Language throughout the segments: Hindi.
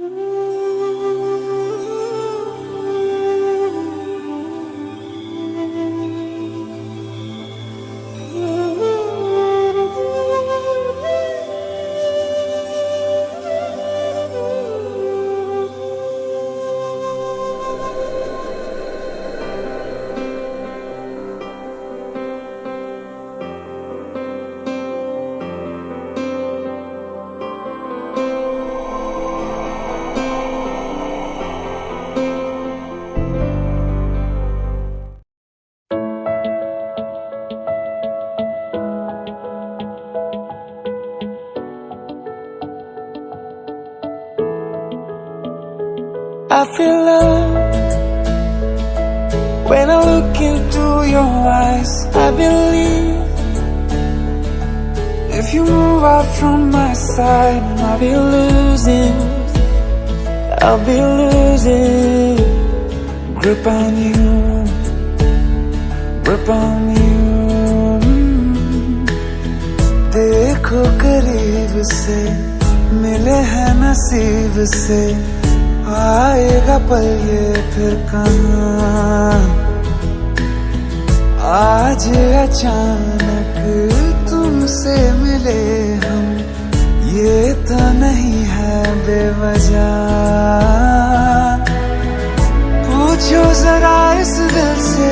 I feel love when I look into your eyes. I believe if you move out from my side, I'll be losing grip on you, grip on you. देखो करीब से मिले हैं नसीब से, आएगा पल ये फिर कहाँ। आज अचानक तुमसे मिले हम, ये तो नहीं है बेवजह। पूछो जरा इस दिल से,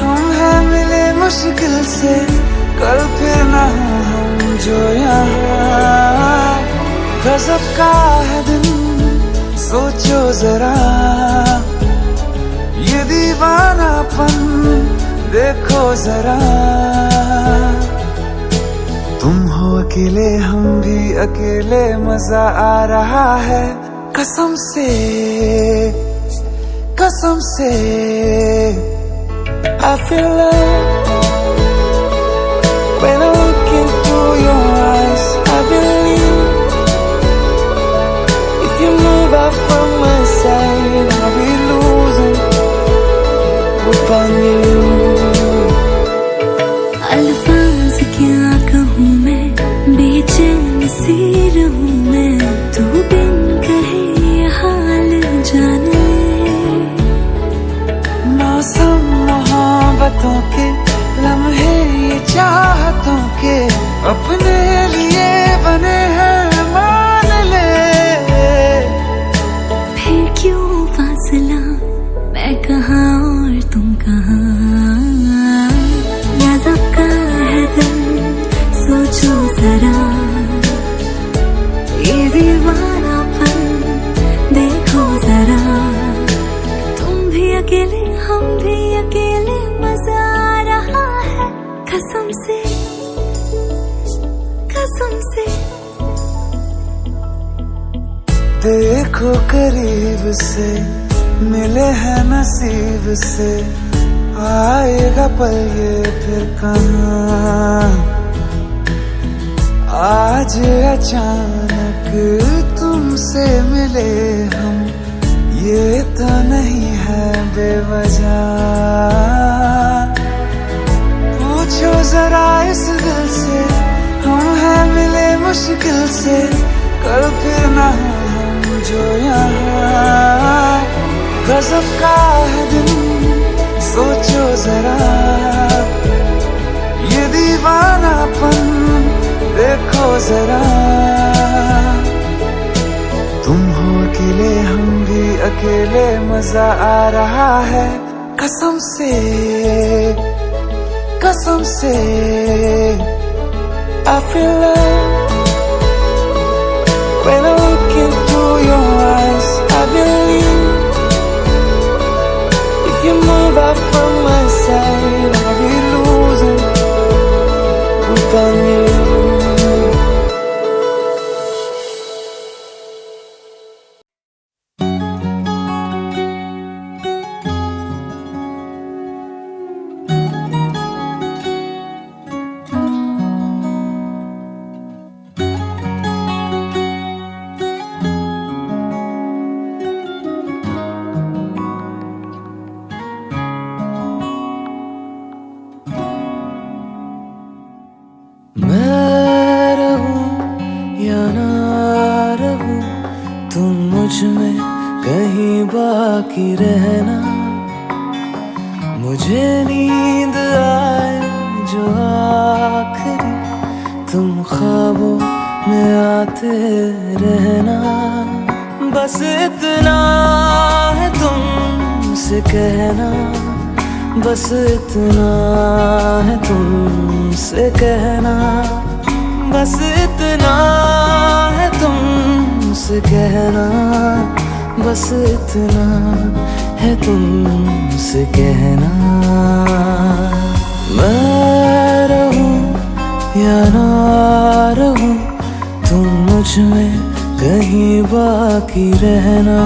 हम हैं मिले मुश्किल से, कल फिर ना हो हम जो यहाँ। गजब का है दिन सोचो जरा, ये दीवानापन देखो जरा। तुम हो अकेले हम भी अकेले, मजा आ रहा है कसम से, कसम से। I feel love when I look into your eyes. I believe if you move out from my side, I'll be losing grip on you. अल्फाज क्या कहूँ मैं, बेचैन सी रहूँ मैं, तू बिन कहे ये हाल जान ले। मौसम मोहब्बतों के लम्हे ये चाहतों के, अपने लिए बने हैं मान ले। फिर क्यों फासला, मैं कहाँ और तुम कहाँ। गजब का है दिन सोचो जरा, ये दीवानापन देखो जरा। तुम भी अकेले हम भी अकेले, मजा आ रहा है कसम से, कसम से। देखो करीब से मिले हैं नसीब से, आएगा पल ये फिर कहाँ। आज अचानक तुमसे मिले हम, ये तो नहीं है बेवजह। पूछो जरा इस दिल से, हम हैं मिले मुश्किल से, कल फिर ना हो हम जो यहाँ। गजब का है दिन सोचो जरा, ये दीवानापन देखो जरा। तुम हो अकेले हम भी अकेले, मजा आ रहा है कसम से, कसम से। I feel love when I look into your eyes. I believe if you move out from my side, I'll be losing grip on you. में कहीं बाकी रहना, मुझे नींद आए जो आखिरी तुम ख्वाबों में आते रहना। बस इतना है तुमसे कहना, बस इतना है तुमसे कहना, बस इतना है तुमसे कहना, बस इतना है तुमसे कहना। मैं रहूं या ना रहूं, तुम मुझ में कहीं बाकी रहना।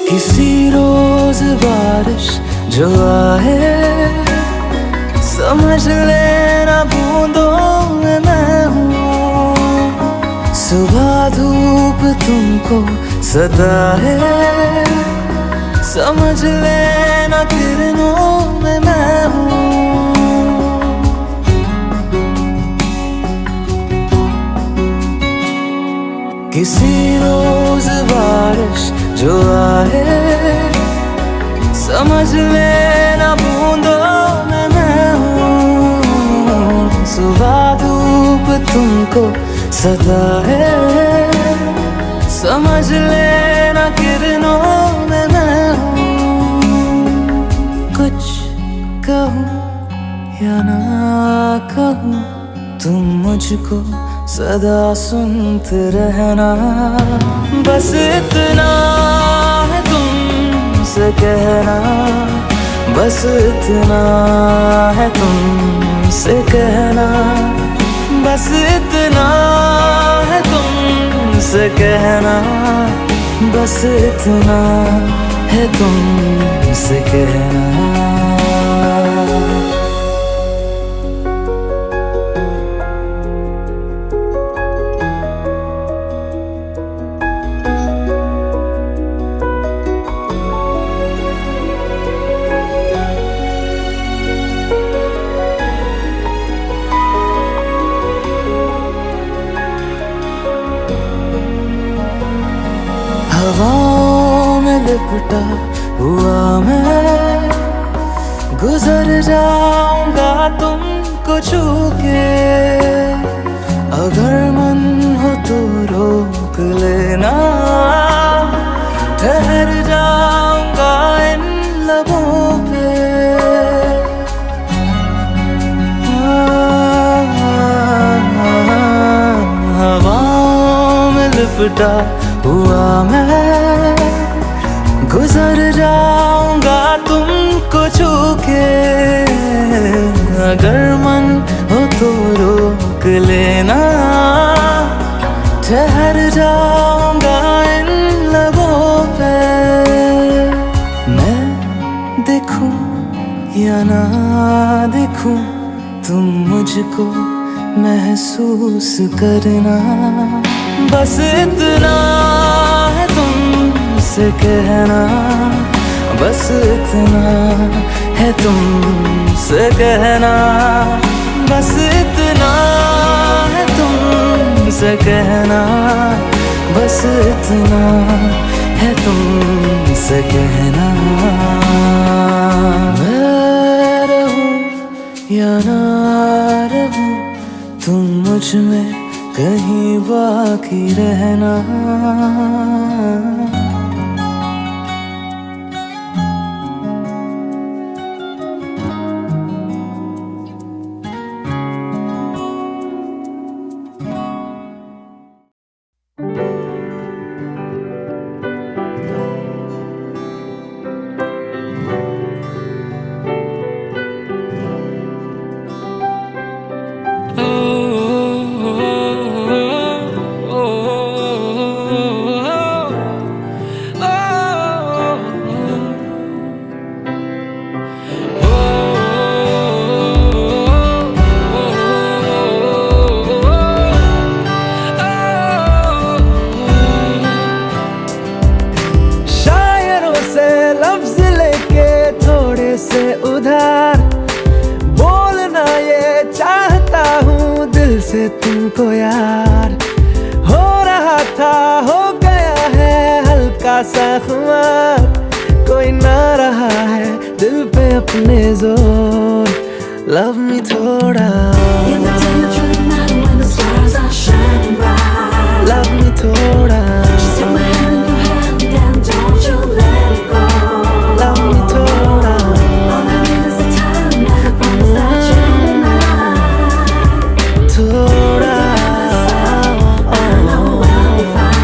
किसी रोज बारिश जो आए, समझ लेना बूंदों में मैं हूँ। सुबह धूप तुमको सताए, समझ लेना किरणों में मैं हूँ। किसी रोज बारिश जो आए, समझ लेना बूंदों में मैं हूँ। सुबह धूप तुमको सताए, समझ लेना किरणों में मैं हूँ। कुछ कहूँ या ना कहूँ, तुम मुझको सदा सुनते रहना। बस इतना है तुमसे कहना, बस इतना है तुमसे कहना, बस इतना है तुमसे कहना, बस इतना है तुमसे कहना। हवाओं में लिपटा हुआ मैं, गुजर जाऊंगा तुमको छू के। अगर मन हो तो रोक लेना, ठहर जाऊंगा इन लबों पे। हवाओं में लिपटा हुआ मैं, गुजर जाऊंगा तुमको छू के। अगर मन हो तो रोक लेना, ठहर जाऊंगा इन लबों पे। मैं देखूं या ना देखूं, तुम मुझको महसूस करना। बस इतना है तुमसे कहना, बस इतना है तुमसे कहना, बस इतना है तुमसे कहना, बस इतना है तुमसे कहना। मैं रहूं या ना रहूं, तुम मुझ में कहीं बाकी रहना। उधार। बोलना ये चाहता हूँ दिल से तुमको यार। हो रहा था हो गया है हल्का सा खुमार। कोई ना रहा है दिल पे अपने जोर। लव मी थोड़ा, love me थोड़ा, Just take my hand in your hand and don't you let it go. love me थोड़ा, All I need is the time and I promise that you'll be mine. थोड़ा। I know I'll be fine.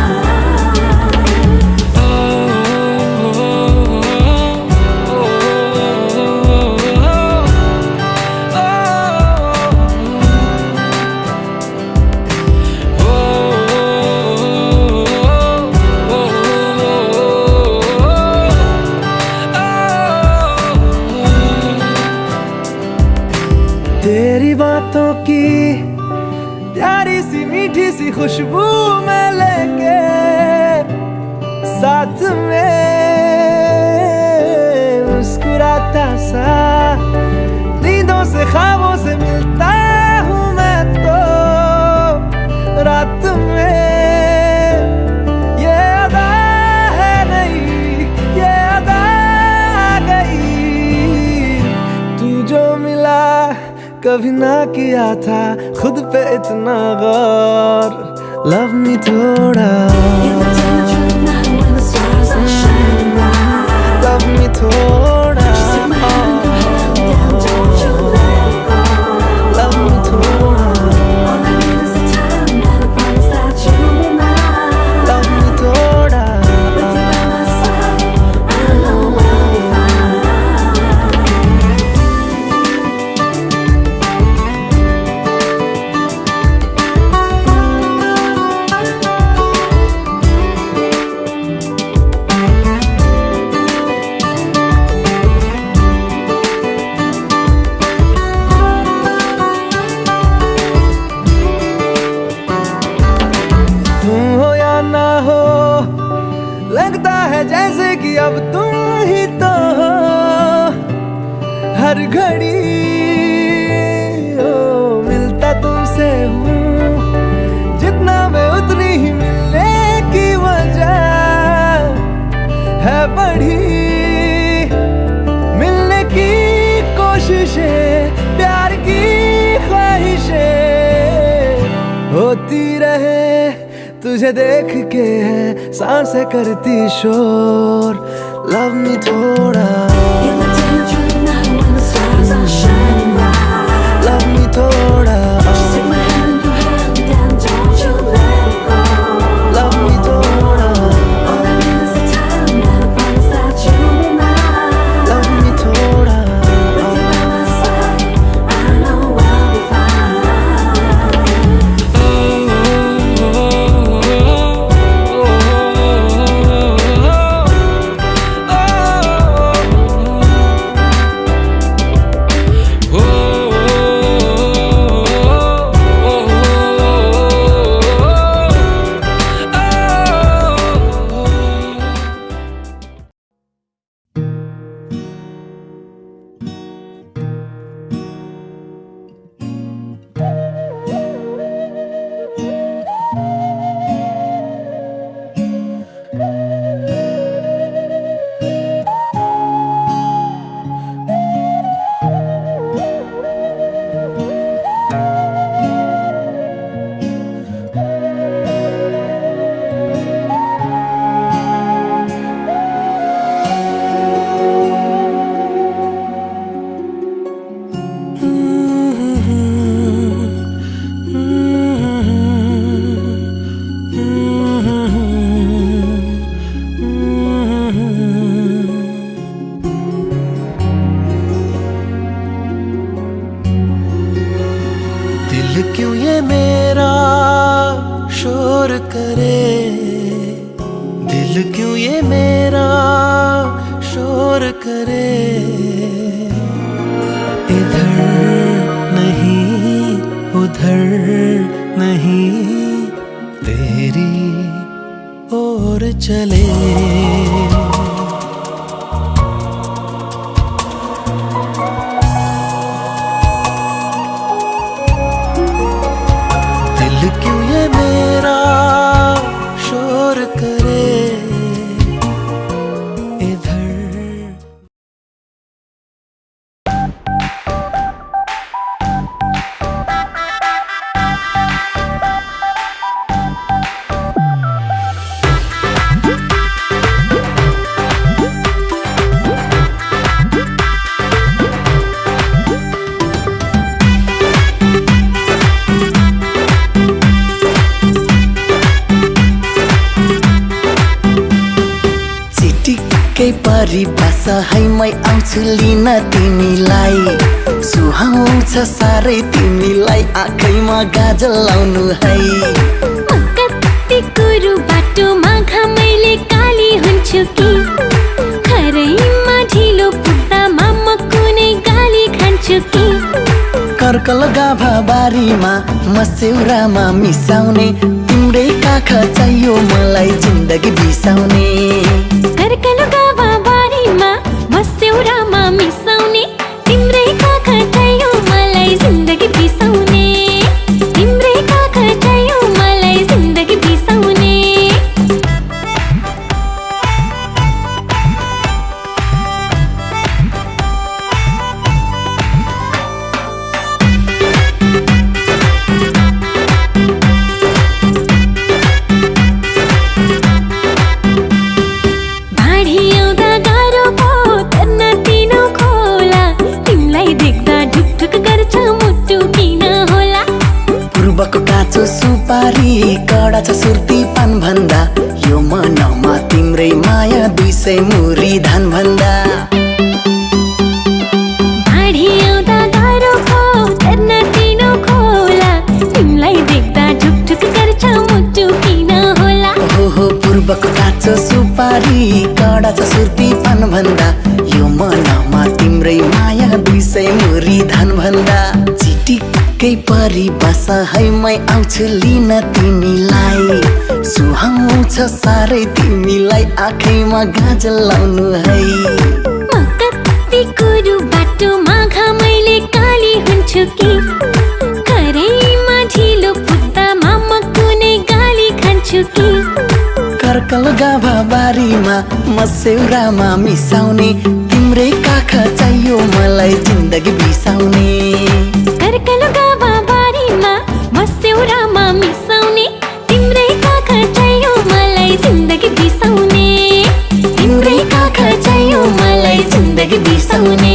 तेरी बातों की प्यारी सी मीठी सी खुशबू मैं लेके साथ में मुस्कुराता सा। नींदों से ख्वाबों से मिलता हूँ मैं तो रात में। ये अदा है नहीं ये अदा आ गई। तू जो मिला कभी ना किया था खुद पे इतना गौर। लव मी थोड़ा, In the dim of night when the stars are shining bright. Love me थोड़ा, Just take my hand in your hand and don't you let it go. Love me थोड़ा, All I need is the time and I promise that you'll be mine. Love me थोड़ा। With you by my side, I know I'll be fine. तुम हो या ना हो लगता है जैसे कि अब तुम ही तो हो। हर घड़ी ओ मिलता तुमसे हूँ। जितना मैं उतनी ही मिलने की वजह है बढ़ी। मिलने की कोशिशें प्यार की ख्वाहिशें होती रहे। तुझे देख के है सांसें करती शोर। लव मी थोड़ा, In the dim of night when the stars are shining bright. Love me थोड़ा, Just take my hand in your hand and don't you let it go. Love me थोड़ा, All I need is the time and I promise that you'll be mine. Love me थोड़ा। With you by my side, I know I'll be fine. दिल क्यों ये मेरा शोर करे, इधर नहीं उधर नहीं तेरी ओर चले। परिभाषा है मै आउँछु लिन तिमीलाई सुहाउँछ साह्रै तिमीलाई आँखैमा गाजल लाउनु है कति कुरो बाटोमा घामैले काली हुन्छु कि खरैमा ढिलो पुग्दामा म कुनै गाली खान्छु कि कर्कल गाभा बारीमा मस्यौरामा मिसाउने तिम्रै काख चाहियो मलाई जिन्दगी बिसाउने कर्कल गाभा बारीमा मस्यौरामा मिसाउने तिम्रै काख चाहियो मलाई जिन्दगी बिसाउने तिम्रै काख चाहियो मलाई जिन्दगी बिसाउने सुपारी कडा छ सुर्ती पान भन्दा यो मनमा तिम्रै माया 200 मुरी धान भन्दा भाडी आउँदा गाह्रो भो तर्न तिनो खोला तिमीलाई देख्दा ढुकढुक गर्छ मुटु किन होला हो पूर्वको काँचो सुपारी कडा छ सुर्ती पान भन्दा यो मनमा तिम्रै माया 200 मुरी धान भन्दा चिटिक्कै परिभाषा है मै आउँछु लिन तिमीलाई सुहाउँछ साह्रै तिमीलाई आँखैमा गाजल लाउनु है म कति कुरो बाटोमा घामैले काली हुन्छु कि खरैमा ढिलो पुग्दामा म कुनै गाली खान्छु कि कर्कल गाभा बारीमा मस्यौरामा मिसाउने तिम्रै काख चाहियो मलाई जिन्दगी बिसाउने कर्कल गाभा बारीमा मस्यौरामा मिसाउने तिम्रै काख चाहियो मलाई जिन्दगी बिसाउने तिम्रै काख चाहियो मलाई जिन्दगी बिसाउने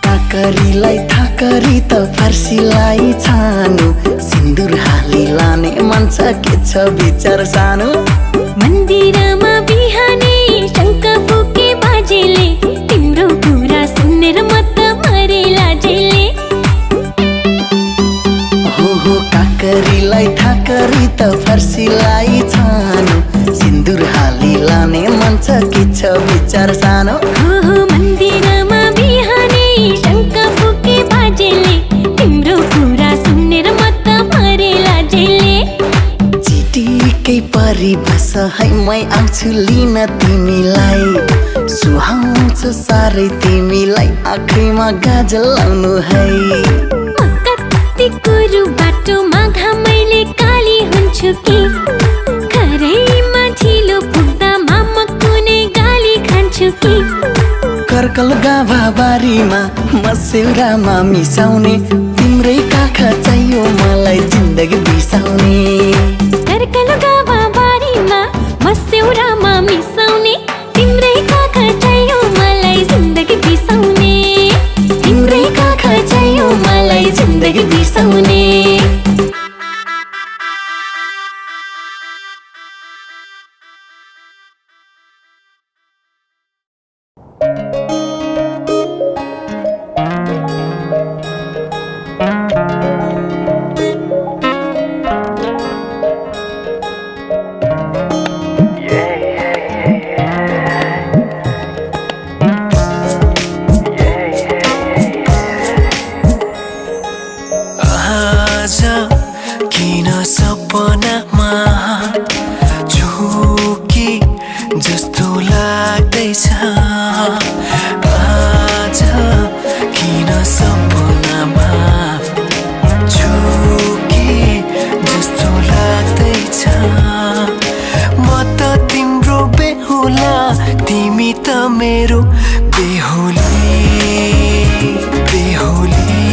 काकरीलाई थाकरी त फर्सीलाई छानु सिन्दुर हाली लाने मन छ के छ विचार सानो मन्दिरमा बिहानै शङ्ख फुके बाजेले तिम्रो कुरा सुनेर म त मरे लाजेले हो काकरीलाई थाकरी त फर्सीलाई छानु सिन्दुर हाली लाने मन छ के छ विचार सानो हो मन्दिरमा बिहानै शङ्ख फुके बाजेले तिम्रो कुरा सुनेर म त मरे लाजेले चिटिकै परिभाषा है मै आउँछु लिन तिमीलाई सुहाउँछ साह्रै तिमीलाई आँखैमा गाजल लाउनु है म कति कुरो बाटोमा घामैले काली हुन्छु कि खरैमा ढिलो पुग्दामा म कुनै गाली खान्छु कि कर्कल गाभा बारीमा मस्यौरामा मिसाउने तिम्रै काख चाहियो मलाई जिन्दगी बिसाउने कर्कल गाभा बारीमा मस्यौरामा मिसाउने तिम्रै काख चाहियो मलाई जिन्दगी बिसाउने तिम्रै काख चाहियो मलाई जिन्दगी बिसाउने तिमी त मेरो बेहुली बेहुली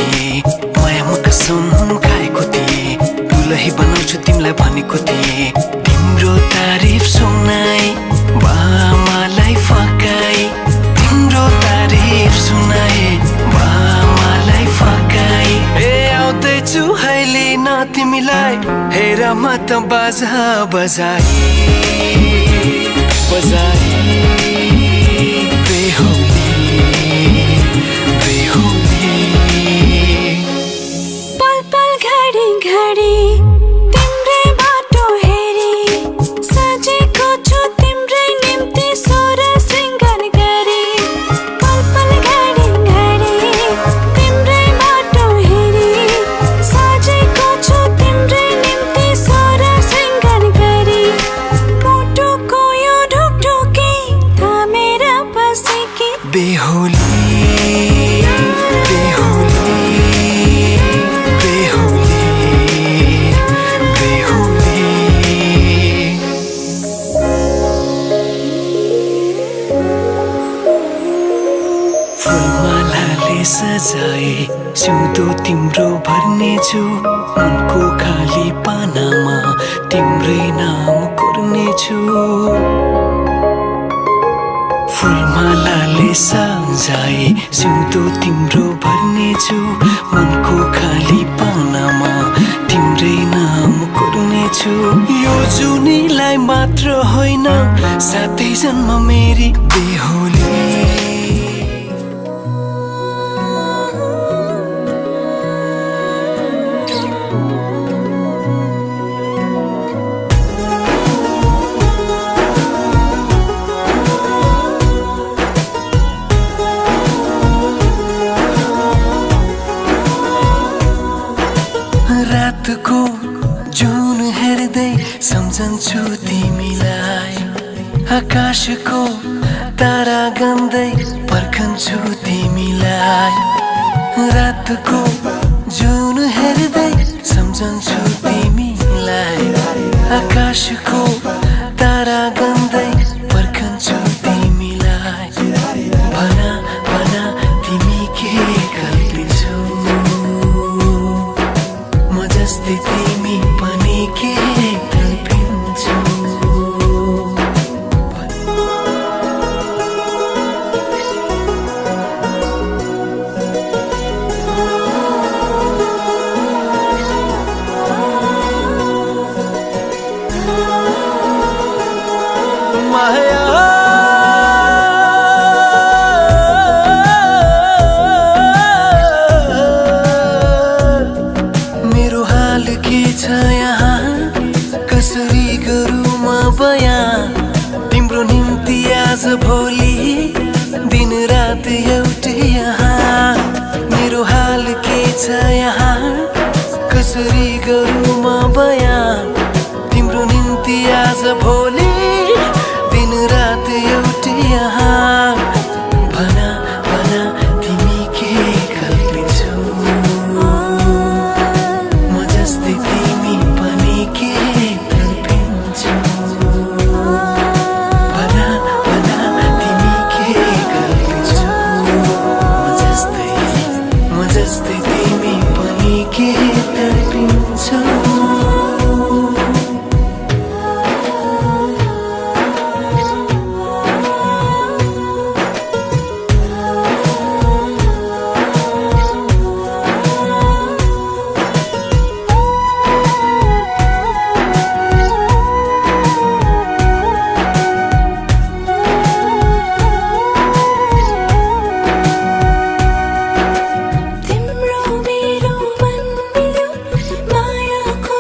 थिएँ, मायामा कसम खाएको थिएँ, दुलही बनाउँछु तिमीलाई भनेको थिएँ। तिम्रो तारिफ सुनाई बामालाई फकाई, तिम्रो तारिफ सुनाई बामालाई फकाई। ए आउँदैछु अहिले न तिमीलाई हेर म त बाजा बजाई बजाई बेहुली बेहुली। पल पल घडी घडी तिम्रै बाटो हेरी सजेको छु तिम्रै निम्ति सोर सिंगार गरी। पल पल घडी घडी तिम्रै बाटो हेरी सजेको छु तिम्रै निम्ति सोर सिंगार गरी। मुटुको यो ढुकढुकी थामेर बसेकी बेहुली बेहुली बेहुली बेहुली। फुलमालाले सजाए सिउँदो तिम्रो भर्नेछु, मनको खाली पानामा तिम्रै नाम कोर्नेछु। फुलमालाले सजाए सिउँदो तिम्रो भर्नेछु, मनको खाली पानामा तिम्रै नाम कोर्नेछु। यो जुनीलाई मात्र होइन साथै जन्म मेरी बेहुली। रातको जुन हेर्दै सम्झन्छु तिमीलाई, आकाशको तारा गन्दै पर्खन्छु तिमीलाई। रातको जुन हेर्दै सम्झन्छु तिमीलाई, आकाशको तारा गन्दै पर्खन्छु तिमीलाई। भना भना तिमी के कल्पिन्छौ, म जस्तै तिमी पनि के कल्पिन्छौ। माया मेरो हाल के छ यहाँ, कसरी गरौँ म बयाँ। तिम्रो निम्ति आज भोलि दिन रात एउटै यहाँ। मेरो हाल के छ यहाँ, कसरी गरौँ म बयाँ। तिम्रो निम्ति आज भोलि दिन रात एउटै यहाँ। भना भना तिमी के कल्पिन्छौ, म जस्तै तिमी पनि के कल्पिन्छौ। भना भना तिमी के कल्पिन्छौ, म जस्तै तिमी पनि के कल्पिन्छौ। तिम्रो मेरो मन मिल्यो, मायाको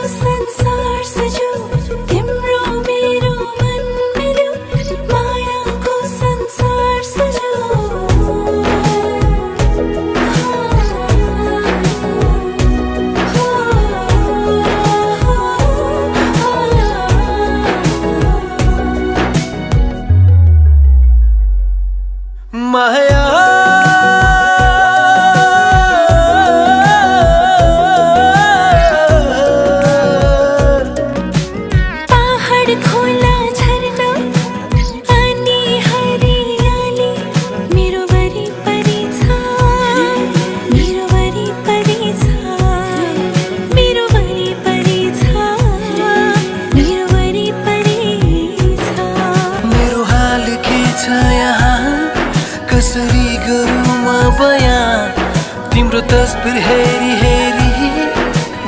तस्बिर हेरी हेरी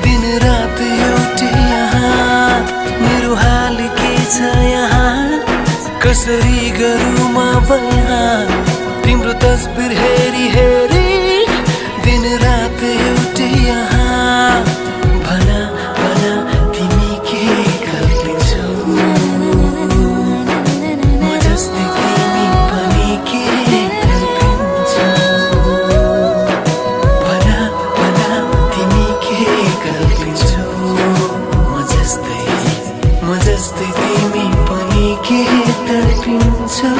दिन रात एउटै यहाँ मेरो हाल के छ यहाँ कसरी गरौँ म बयाँ तिम्रो तस्बिर हेरी हेरी दिन रात एउटै यहाँ भना भना तिमी के कल्पिन्छौ म जस्तै तिमी पनि के कल्पिन्छौ भना भना तिमी के कल्पिन्छौ म जस्तै तिमी पनि के कल्पिन्छौ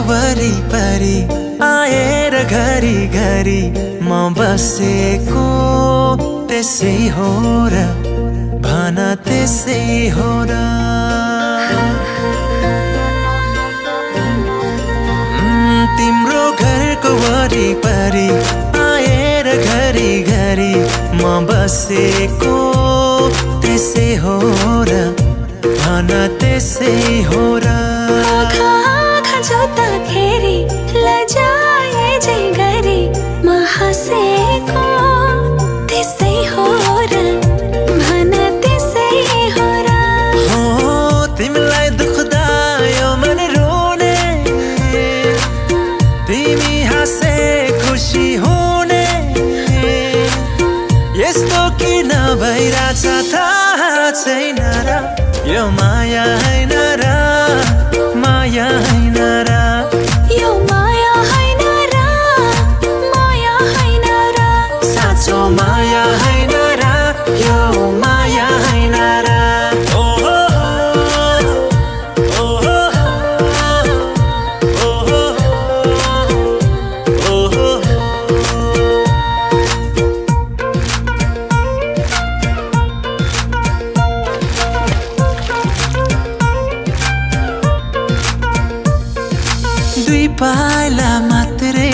वरिपरि आएर घरी घरी म बसेको त्यसै हो र भन त्यसै हो र तिम्रो घरको वरिपरि आएर घरी घरी म बसेको त्यसै हो र भन त्यसै हो र जोत्दाखेरि लजाए जै गरी म हाँसेको त्यसै हो र भन त्यसै हो र हो तिमीलाई दुख्दा यो मन रोने तिमी हाँसे खुसी हुने यस्तो किन भइरहेछ थाहा छैन र यो माया हैन र माया हैन र यो माया हैन र माया हैन र साँचो माया हैन र यो माया हैन र दुई पाइला मात्रै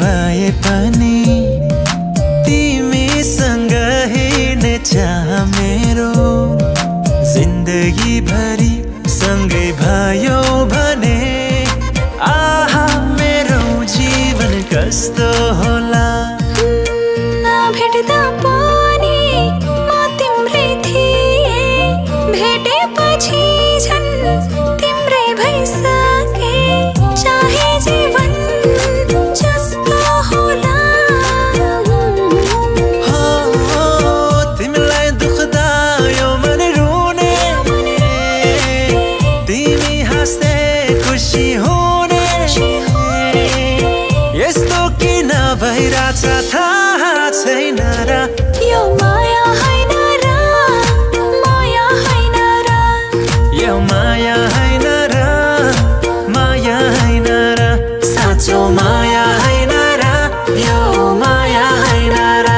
भए पनि तिमीसँग हिँड्ने चाह मेरो जिन्दगी भरि सँगै भयो भने आहा मेरो जीवन कस्तो होला भेट्दा पनि म तिम्रै थिए भेटेपछि झन् तिम्रै भइसके चाहे जीवन जस्तो होला हो तिमीलाई दुख्दा यो मन रोने तिमी हाँस्दै खुसी हुने यस्तो किन भइरहेछ थाहा छैन र यो माया हैन र माया हैन र यो माया हैन र माया हैन र साँचो माया हैन र यो माया हैन र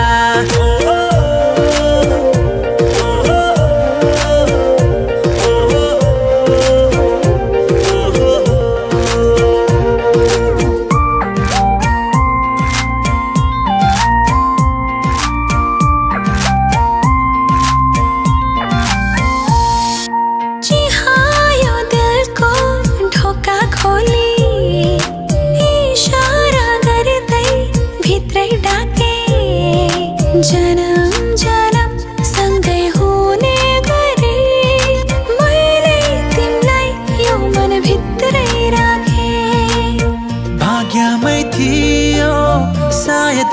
भाग्यमै थियो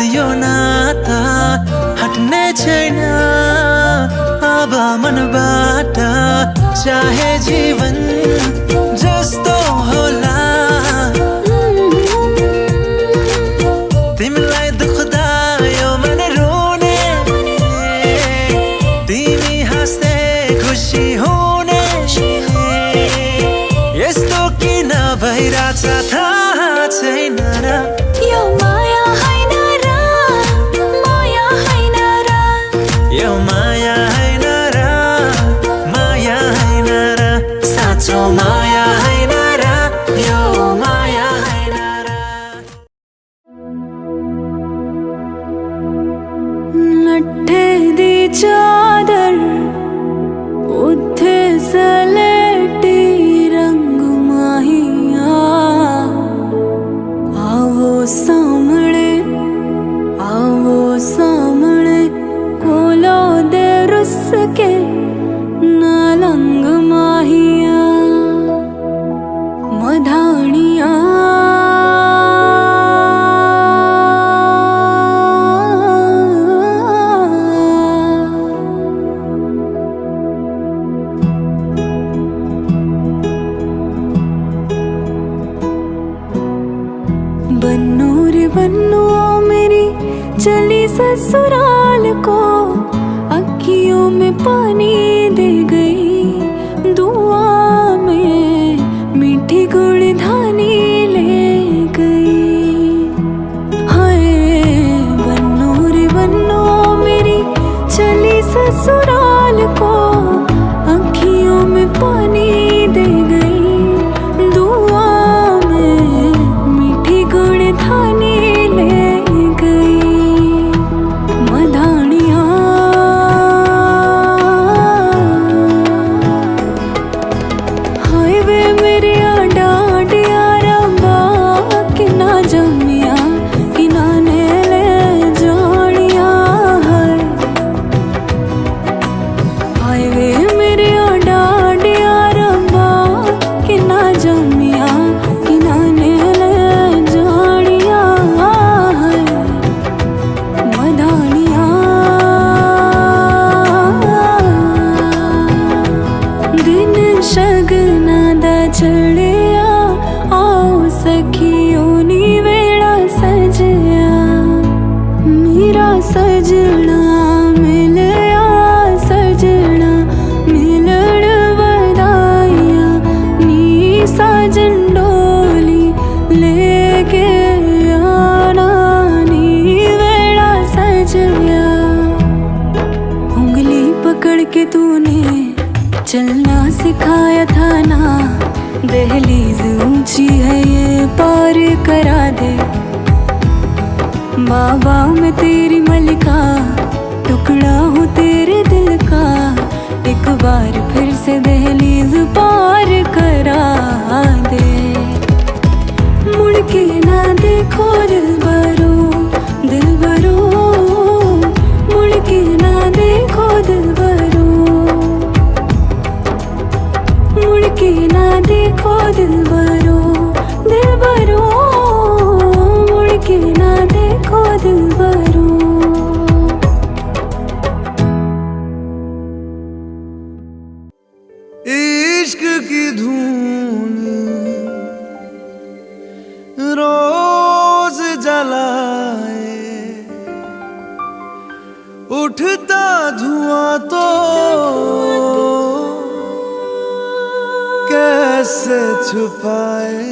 यो नाता हट्ने छैन अब मनबाट, चाहे जीवन जस्तो होला। तिमीलाई दुख्दा यो मन रोने, तिमी हाँस्दै खुसी हुने, यस्तो किन भइरहेछ थाहा छैन र। यो माया हैन र, माया हैन र, यो माया हैन र, माया हैन र, साँचो माया हैन र, यो माया हैन र। लट्ठे दी चादर उत्थे सलेटी रंग माहिया, आवो सामने कोलो दे रुस के नालंग माहिया, मधानिया बन्नो रे बन्नो मेरी चली ससुराल को, अखियों में पानी दे गई, दुआ में मीठी गुड़धानी ले गई। हाय बन्नो रे बन्नो मेरी चली ससुराल को, अखियों में पानी दे गई, दुआ में मीठी गुड़धानी ले गई, मधानिया। हाय वे मेरे डाडिया रब्बा कि ना जमिया कि ना ने ले जानिया। हाय वे मेरे डाडिया रब्बा कि ना जमिया कि ना ने ले जानिया, मधानिया। दिन शगना दा चढ़िया, आओ सखियों नी वेड़ा सजया, मेरा सजना मिलया, सजना मिलण वदाइया, नी साजन डोली लेके आना, नी वेड़ा सजया। उंगली पकड़ के तूने चलना सिखाया था ना, दहलीज ऊंची है ये पार करा दे, बाबा मैं तेरी मलिका, टुकड़ा हूँ तेरे दिल का, एक बार फिर से दहलीज पार करा दे। मुड़ के ना देखो दिलबरो, दिलबरो, मुड़ के ना देखो दिलबरो, मुड़ के ना देखो दिलबरो, दिलबरो, मुड़ के ना देखो दिलबरो। इश्क की धून रोज जलाए, उठता धुआं तो कैसे छुपाए,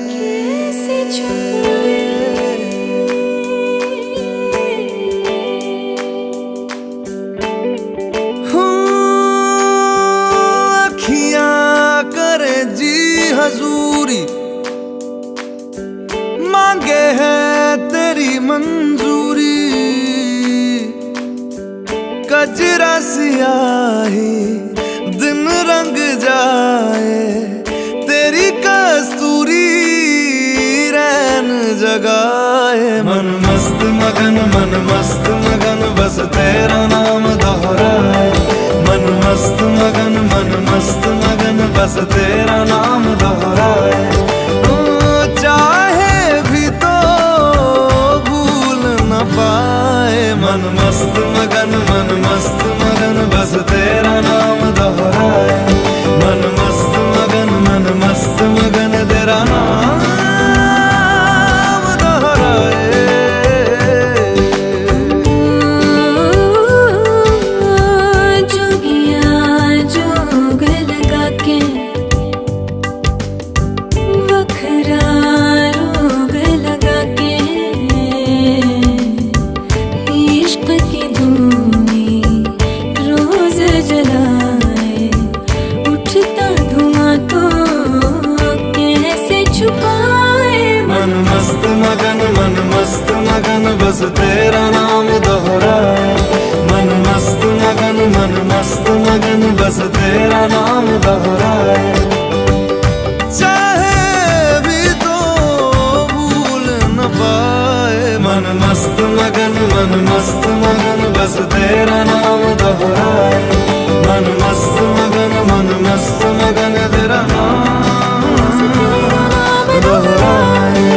अखियां करे जी हजूरी, मांगे है तेरी मंजूरी, कजरा सियाही दिन रंग जाए, तेरी कस्तूरी रैन जगाए। मन मस्त मगन बस तेरा नाम दोहराए, मन मस्त मगन बस तेरा नाम दोहराए। चाहे भी तो भूल न पाए, मन मस्त मगन बस तेरा नाम दोहराए। मन मस्त मगन तेरा नाम दोहराए। जोगिया जोग लगा के वखरा रोग लगा के इश्क की धूनी रोज जलाए। उठता धुआं तो कैसे छुपाए। मन मस्त मगन बस तेरा नाम दोहराए। मन मस्त मगन बस तेरा नाम दोहराए। चाहे भी तो भूल न पाए। मन मस्त मगन बस तेरा नाम दोहराए। मन मस्त मगन तेरा नाम दोहराए।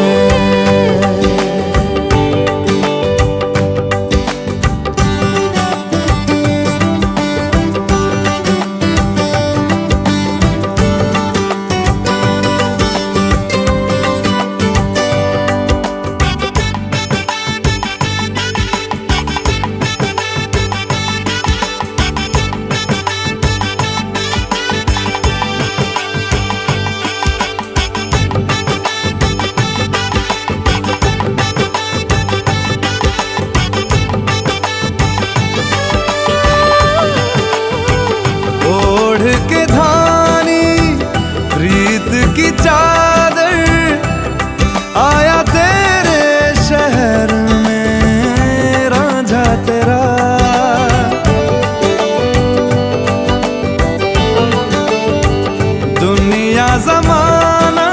ओढ़ के धानी प्रीत की चादर आया तेरे शहर में रांझा तेरा। दुनिया जमाना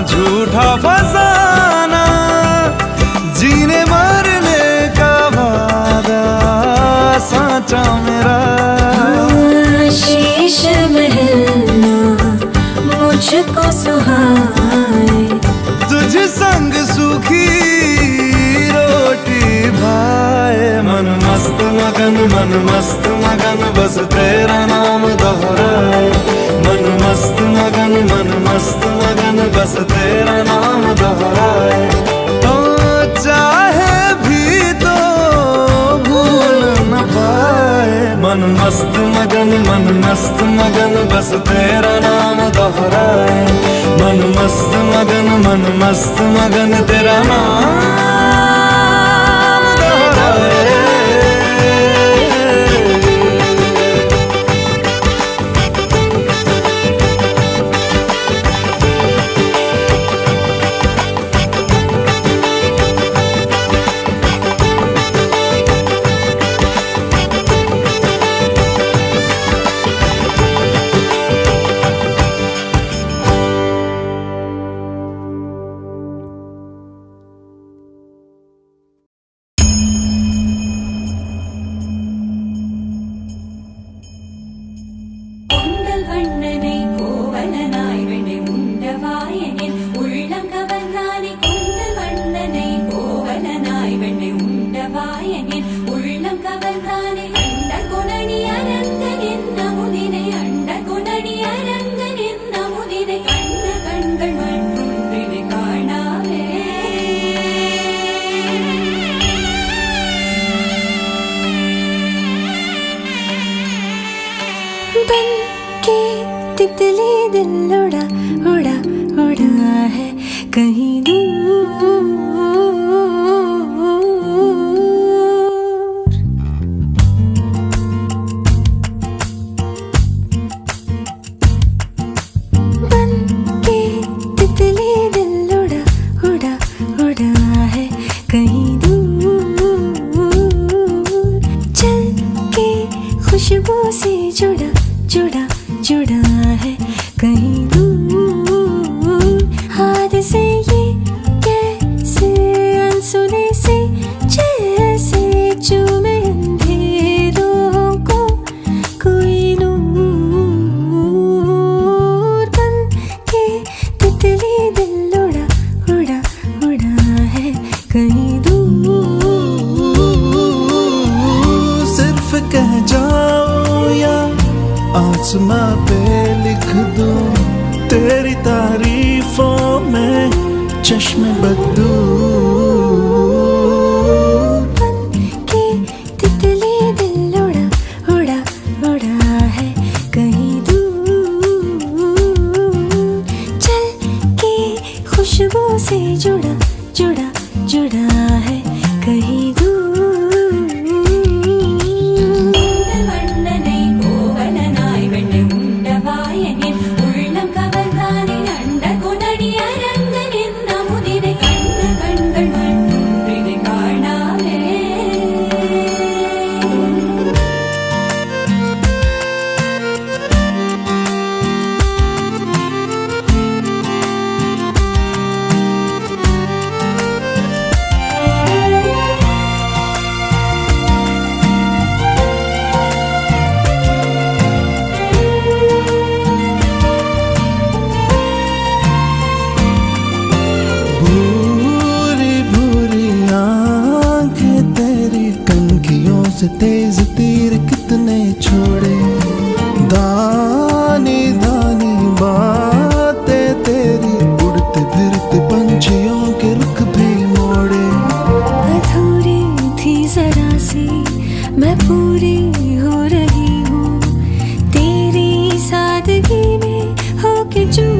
झूठा फसाना जीने मरने का वादा साचा मेरा। शीश महलना मुझको सुहाए। तुझ संग सूखी रोटी भाए। मन मस्त मगन बस तेरा नाम दोहराए। मन मस्त मगन बस तेरा नाम दोहराए। तो चाहे भी तो भूल न पाए। मन मस्त मगन बस तेरा नाम दोहराए। मन मस्त मगन तेरा नाम दोहराए। வண்ணனை கோவலனாய் வெண்ணை உண்டவாயனின் உள்ளம் கவர்ந்தானே. கொண்டல் வண்ணனை கோவலனாய் வெண்ணை உண்டவாயனின் உள்ளம் கவர்ந்தானே. அண்ட குணனி அரங்கன் என்ன முதினை அண்ட குணனி அரங்கன் என்ன முதினை கண்ட கண்கள் மற்றொன்றினை காணாவே. बन के तितली दिल उड़ा उड़ा उड़ा है कहीं दूर। बन के तितली दिल उड़ा उड़ा उड़ा है कहीं दूर। चल के खुशबू से जुड़ा जुड़ा जुड़ा है कहीं दूर। हाथ से ये कैसे अनसुने से जैसे चूमे अंधेरों को कोई नूर। बन के तितली दिल उड़ा उड़ा उड़ा है कहीं दूर। आसमां पे लिख दूं तेरी तारीफों में चश्मे बदू। के तितली दिल उड़ा उड़ा उड़ा है कहीं दूर, चल के खुशबू से जुड़ा जुड़ा जुड़ा है कहीं दूर। से तेज तीर कितने छोड़े, दानी दानी बातें तेरी, उड़ते फिरते पंछियों के रुख भी मोड़े। अधूरी थी जरा सी मैं पूरी हो रही हूँ तेरी सादगी में होके चूर,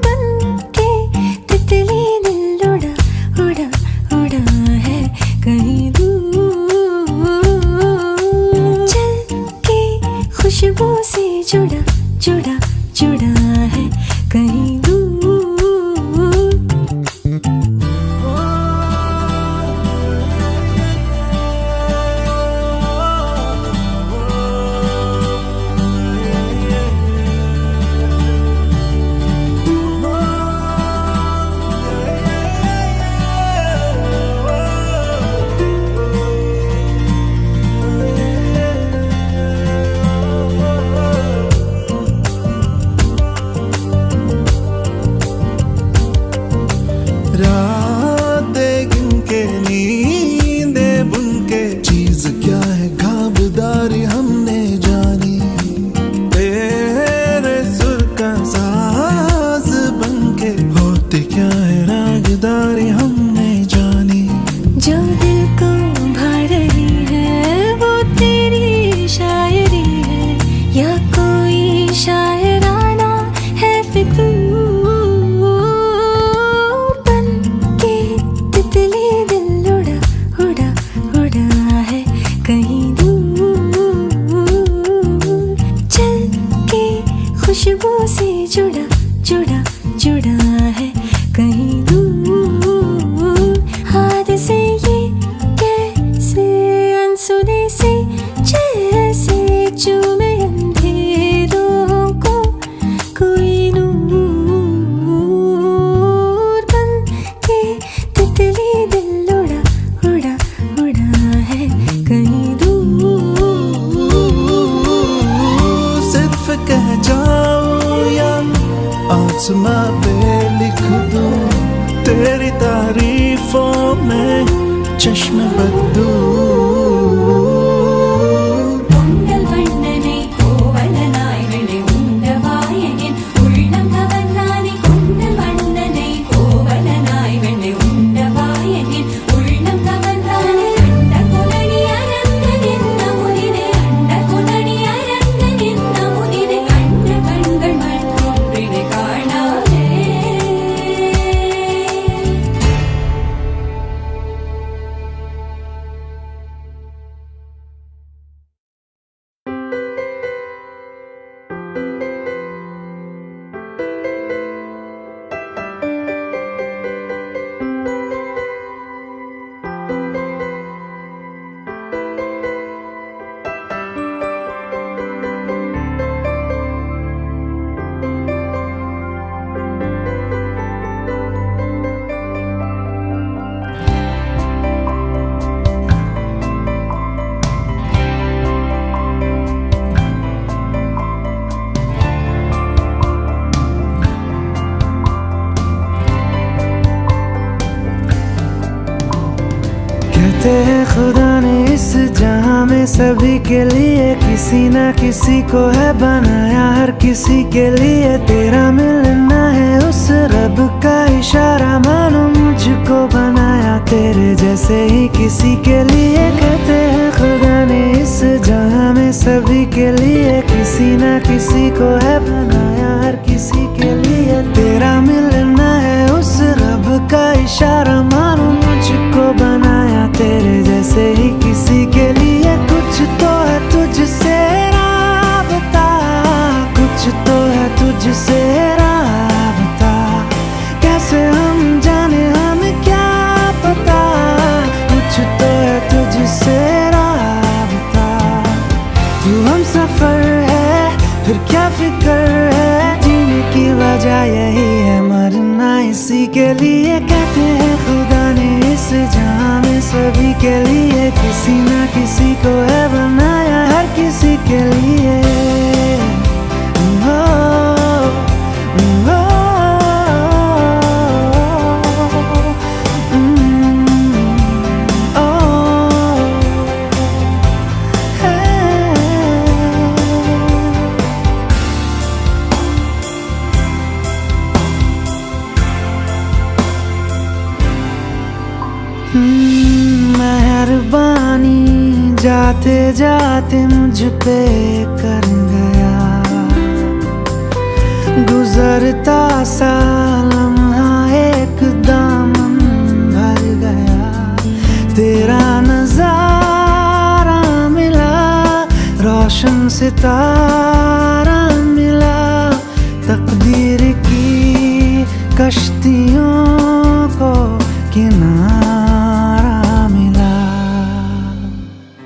बन के तितली दिल उड़ा उड़ा उड़ा है कहीं दूर, चल के खुशबू से जुड़ा जुड़ा जुड़ा है कहीं दूर। रातें गिन के नींदे बुन के, चीज क्या है खाबदारी हमने जानी, तेरे सुर का साज बन के होते क्या है रागदारी हमने जानी। जो दिल को भा रही है वो तेरी शायरी है या कोई शायराना है फितूर, बन के तितली दिल उड़ा उड़ा उड़ा है कहीं दूर, चल के खुशबू से जुड़ा जुड़ा जुड़ा है कहीं दूर। हाथ से ये कैसे अनसुने से जैसे चूमे अंधेरों को कोई नूर, बन के तितली दिल उड़ा उड़ा उड़ा है कहीं दूर। सिर्फ कह जाऊं या आसमां पे लिख दूं तेरी तारीफों में चश्मे बदू। कहते हैं खुदा ने इस जहां में सभी के लिए किसी ना किसी को है बनाया, हर किसी के लिए तेरा मिलना है उस रब का इशारा, मानो मुझको बनाया तेरे जैसे ही किसी के लिए। कहते हैं खुदा ने इस जहां में सभी के लिए किसी ना किसी को है बनाया, हर किसी के लिए तेरा मिलना है उस रब का इशारा, मानो मुझको बनाया तेरे जैसे ही किसी के लिए। कुछ तो है तुझसे राबता, कुछ तो है तुझसे राबता, कैसे हम जाने हमें क्या पता, कुछ तो है तुझसे राबता। तू हम सफर है फिर क्या फिक्र है, जीने की वजह यही है मरना इसी के लिए। कहते हैं खुदा ने इस जहां में सभी के लिए किसी ना किसी को है बनाया, हर किसी के लिए। मेहरबानी जाते जाते मुझ पे कर गया, गुजरता सा लम्हा एकदम भर गया, तेरा नजारा मिला, रोशन सितारा मिला, तकदीर की कश्तियों को किनारा मिला।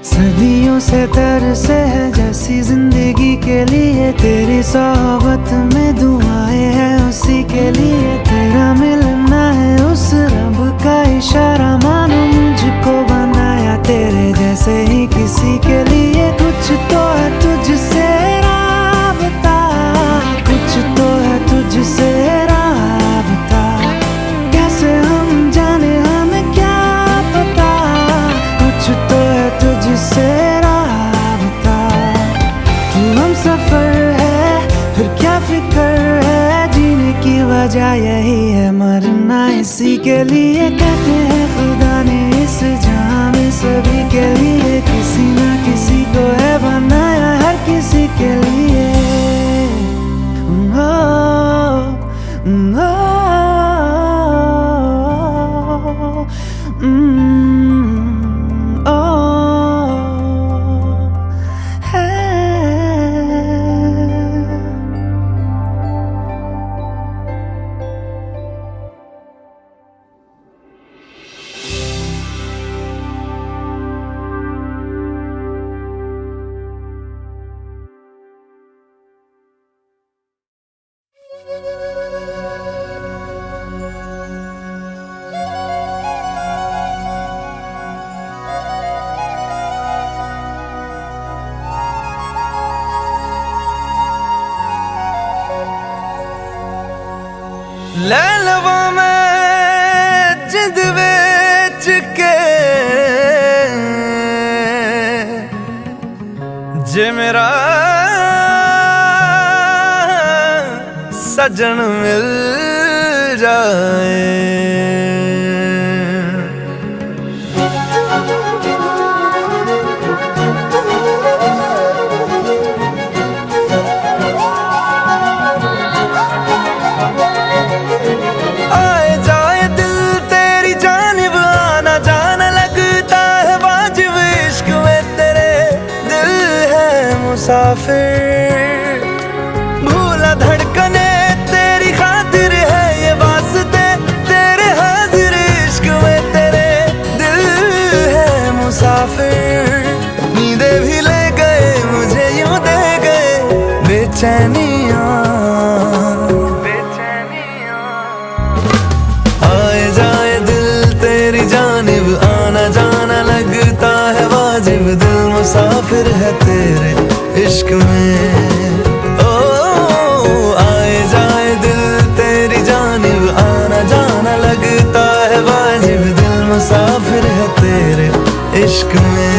सदियों से तरसे है जैसी जिंदगी के लिए, तेरी सोहबत में दुआएं हैं उसी के लिए, तेरा मिलना है उस रब का इशारा, मानो मुझको बनाया तेरे जैसे ही किसी के लिए। कुछ तो है तुझसे राबता, कुछ तो है तुझसे राबता, कैसे हम जाने हमें क्या पता, कुछ तो है तुझसे राबता। तू हम सफर है फिर क्या फिक्र है, जीने की वजह यही है मरना इसी के लिए। कहते हैं खुदा ने इस जहां में सभी के लिए किसी ना किसी को है बनाया, हर किसी के लिए। ਲੈ ਲਵਾਂ ਮੈਂ ਜਿੰਦ ਵਿੱਚ ਕੇ ਜੇ ਮੇਰਾ ਸੱਜਣ ਮਿਲ ਜਾਏ। मुसाफिर भूला धड़कने तेरी खातिर है ये वास्ते तेरे, हाजिर इश्क में तेरे दिल है मुसाफिर। नींदे भी ले गए मुझे यूं दे गए बेचैनियां, आए जाए दिल तेरी जानिब आना जाना लगता है वाजिब, दिल मुसाफिर है तेरे इश्क में। ओ आए जाए दिल तेरी जानिब आना जाना लगता है वाजिब, दिल मुसाफिर है तेरे इश्क में।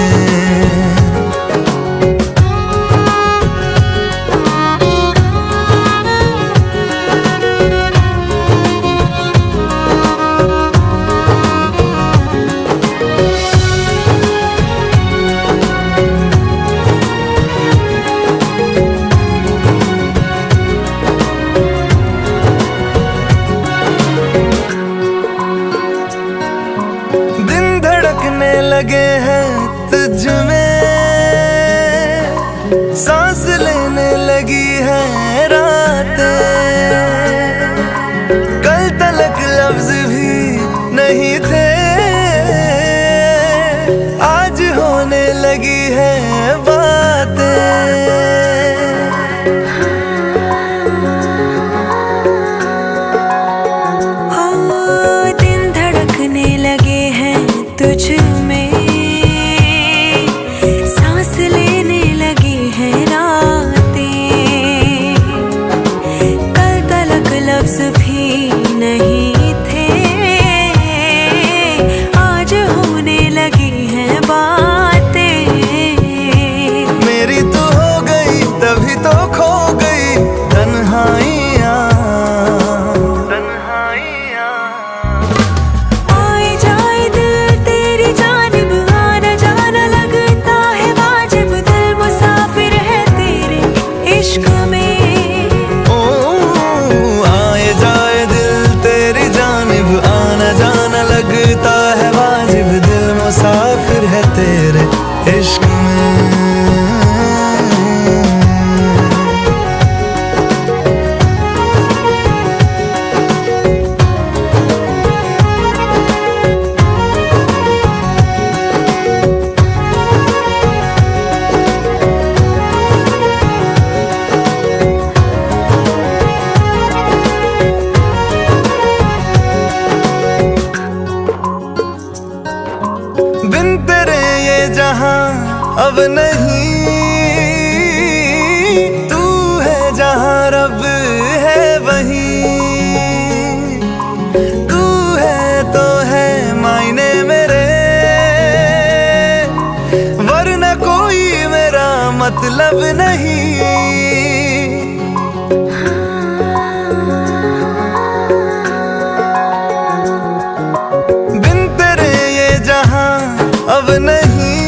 लगे हैं तुझ में, सांस लेने लगी है रातें, कल तलक लफ्ज भी नहीं थे, आज होने लगी है बातें। दिन धड़कने लगे हैं तुझ में, भी नहीं थे, आज होने लगी हैं बातें। मेरी तो हो गई तभी तो खो गई तन्हाइयाँ, तन्हाइयाँ। आए जाए दिल तेरी जानिब, आना जाना लगता है वाजिब, दिल मुसाफिर है तेरे इश्क में। आना जाना लगता है वाजिब, दिल मुसाफिर है तेरे इश्क में। बिन तेरे ये जहां अब नहीं, तू है जहां रब है वहीं, तू है तो है मायने मेरे, वरना कोई मेरा मतलब नहीं। अब नहीं,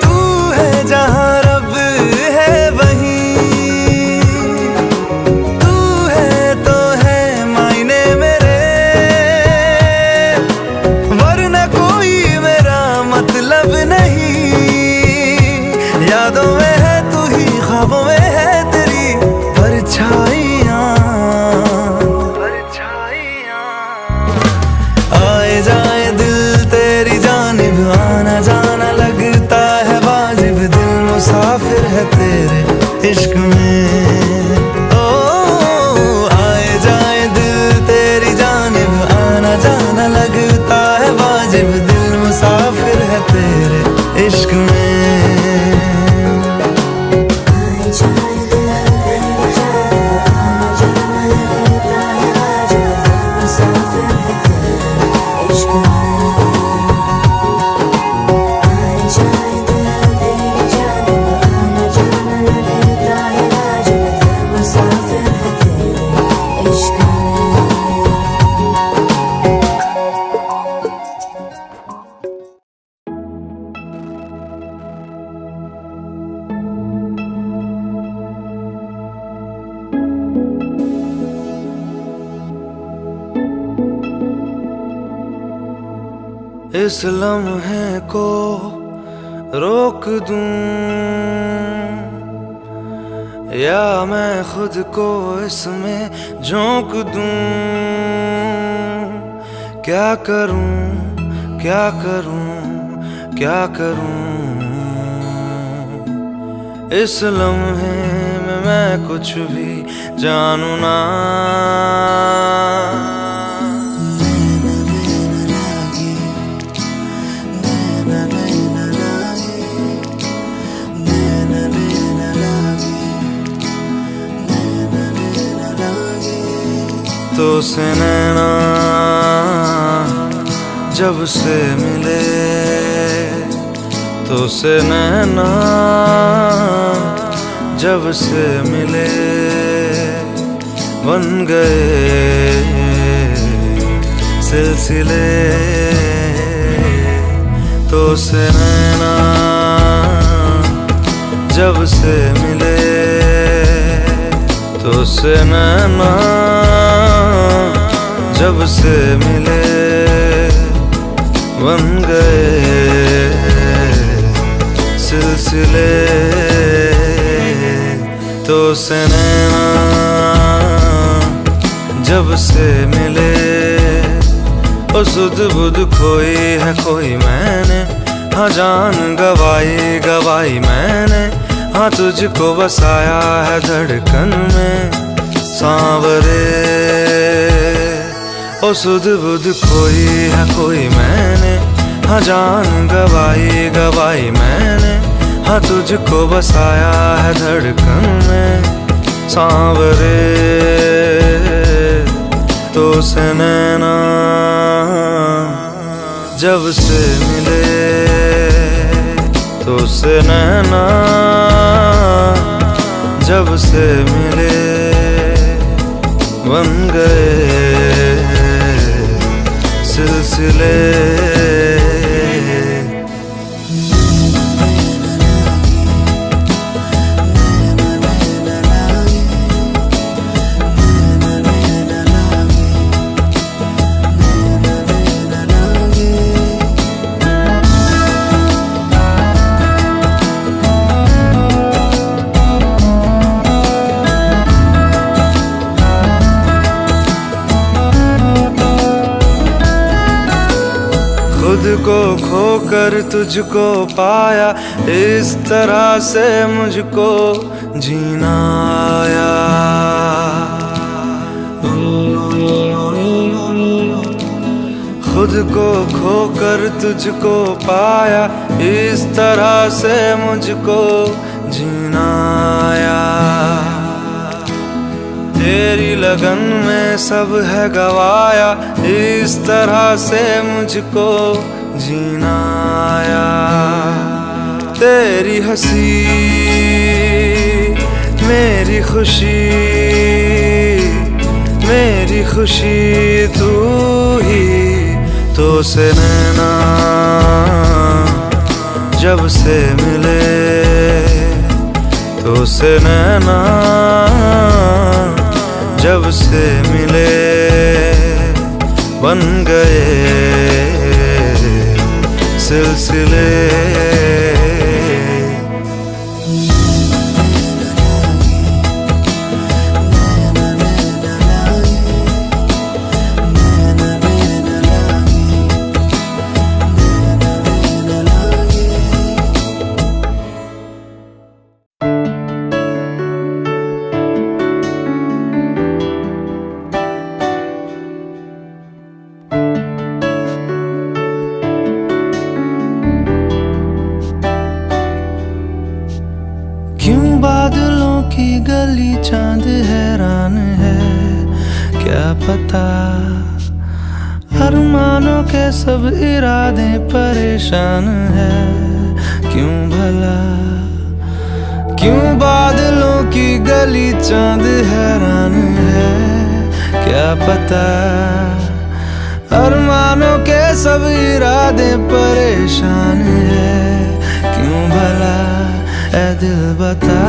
तू है जहां रब है वहीं, तू है तो है मायने मेरे, वरना कोई मेरा मतलब नहीं। यादों में है तू ही, ख्वाबों में है तेरी परछाइयाँ, परछाइयाँ। आए जाए दिल तेरी जानिब, आना जाना लगता है वाजिब, दिल मुसाफिर है तेरे इश्क में। ओ आए जाए दिल तेरी जानिब, आना जाना लगता है वाजिब, दिल मुसाफिर है तेरे इश्क में। इस लम्हे को रोक दूं या मैं खुद को इसमें झोंक दूं, क्या करूं क्या करूं क्या करूं। इस लम्हे में मैं कुछ भी जानू ना, तो से नैना जब से मिले तो से नैना, जब से मिले बन गए सिलसिले। तो से नैना जब से मिले तो से नैना जब से मिले बन गए सिलसिले। तो से नैना जब से मिले ओ सुध बुध खोई है कोई मैंने, हाँ जान गवाई गवाई मैंने, हाँ तुझको बसाया है धड़कन में सांवरे। ओ सुध बुध खोई है कोई मैंने, हाँ जान गवाई गवाई मैंने, हाँ तुझको बसाया है धड़कन में सांवरे। तो से नैना जब से मिले तो से नैना जब से मिले बन गए सिलसिले। खुद को खोकर तुझको पाया, इस तरह से मुझको जीना आया। खुद को खोकर तुझको पाया, इस तरह से मुझको जीना आया। तेरी लगन में सब है गवाया, इस तरह से मुझको जीना आया। तेरी हंसी मेरी खुशी, मेरी खुशी तू ही। तो से नैना जब से मिले तो से नैना जब से मिले बन गए सिलसिले। क्यों बादलों की गली चांद हैरान है, क्या पता अरमानों के सब इरादे परेशान है। क्यों भला क्यों बादलों की गली चांद हैरान है, क्या पता अरमानों के सब इरादे परेशान है। क्यों भला ऐ दिल बता,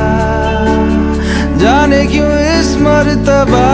जाने क्यों इस मर्तबा